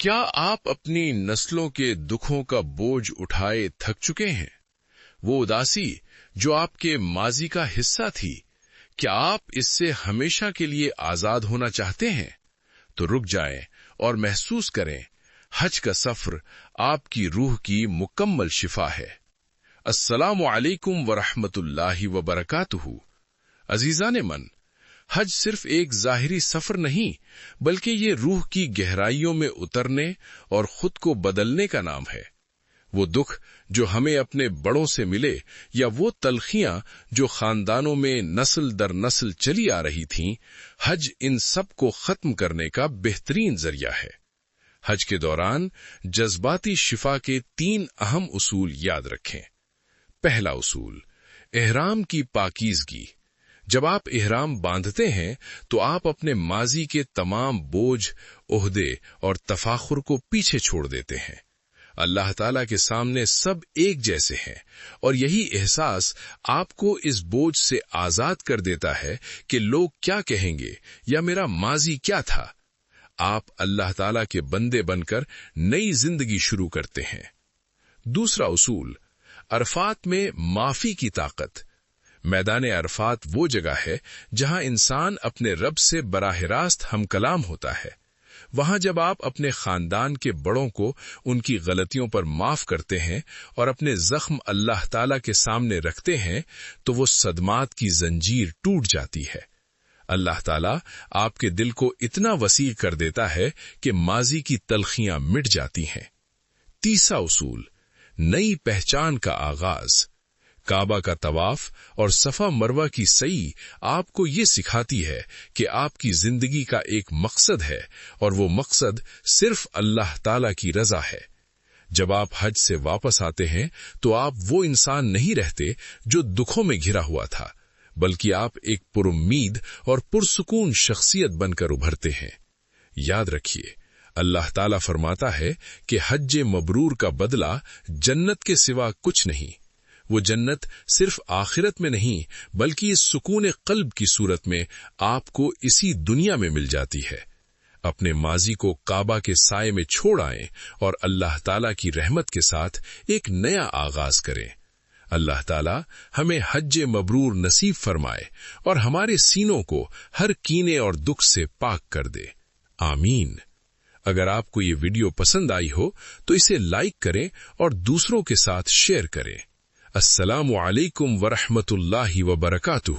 کیا آپ اپنی نسلوں کے دکھوں کا بوجھ اٹھائے تھک چکے ہیں؟ وہ اداسی جو آپ کے ماضی کا حصہ تھی، کیا آپ اس سے ہمیشہ کے لیے آزاد ہونا چاہتے ہیں؟ تو رک جائیں اور محسوس کریں، حج کا سفر آپ کی روح کی مکمل شفا ہے۔ السلام علیکم ورحمۃ اللہ وبرکاتہ۔ عزیزان من، حج صرف ایک ظاہری سفر نہیں، بلکہ یہ روح کی گہرائیوں میں اترنے اور خود کو بدلنے کا نام ہے۔ وہ دکھ جو ہمیں اپنے بڑوں سے ملے، یا وہ تلخیاں جو خاندانوں میں نسل در نسل چلی آ رہی تھیں، حج ان سب کو ختم کرنے کا بہترین ذریعہ ہے۔ حج کے دوران جذباتی شفا کے 3 اہم اصول یاد رکھیں۔ پہلا اصول، احرام کی پاکیزگی۔ جب آپ احرام باندھتے ہیں تو آپ اپنے ماضی کے تمام بوجھ، عہدے اور تفاخر کو پیچھے چھوڑ دیتے ہیں۔ اللہ تعالیٰ کے سامنے سب ایک جیسے ہیں، اور یہی احساس آپ کو اس بوجھ سے آزاد کر دیتا ہے کہ لوگ کیا کہیں گے یا میرا ماضی کیا تھا۔ آپ اللہ تعالیٰ کے بندے بن کر نئی زندگی شروع کرتے ہیں۔ دوسرا اصول، عرفات میں معافی کی طاقت۔ میدان عرفات وہ جگہ ہے جہاں انسان اپنے رب سے براہ راست ہم کلام ہوتا ہے۔ وہاں جب آپ اپنے خاندان کے بڑوں کو ان کی غلطیوں پر معاف کرتے ہیں اور اپنے زخم اللہ تعالیٰ کے سامنے رکھتے ہیں تو وہ صدمات کی زنجیر ٹوٹ جاتی ہے۔ اللہ تعالیٰ آپ کے دل کو اتنا وسیع کر دیتا ہے کہ ماضی کی تلخیاں مٹ جاتی ہیں۔ تیسرا اصول، نئی پہچان کا آغاز۔ کعبہ کا طواف اور صفا مروہ کی سعی آپ کو یہ سکھاتی ہے کہ آپ کی زندگی کا ایک مقصد ہے، اور وہ مقصد صرف اللہ تعالیٰ کی رضا ہے۔ جب آپ حج سے واپس آتے ہیں تو آپ وہ انسان نہیں رہتے جو دکھوں میں گھرا ہوا تھا، بلکہ آپ ایک پرامید اور پرسکون شخصیت بن کر ابھرتے ہیں۔ یاد رکھیے، اللہ تعالیٰ فرماتا ہے کہ حج مبرور کا بدلہ جنت کے سوا کچھ نہیں۔ وہ جنت صرف آخرت میں نہیں، بلکہ اس سکون قلب کی صورت میں آپ کو اسی دنیا میں مل جاتی ہے۔ اپنے ماضی کو کعبہ کے سائے میں چھوڑ آئیں اور اللہ تعالیٰ کی رحمت کے ساتھ ایک نیا آغاز کریں۔ اللہ تعالیٰ ہمیں حج مبرور نصیب فرمائے اور ہمارے سینوں کو ہر کینے اور دکھ سے پاک کر دے، آمین۔ اگر آپ کو یہ ویڈیو پسند آئی ہو تو اسے لائک کریں اور دوسروں کے ساتھ شیئر کریں۔ السلام علیکم ورحمۃ اللہ وبرکاتہ۔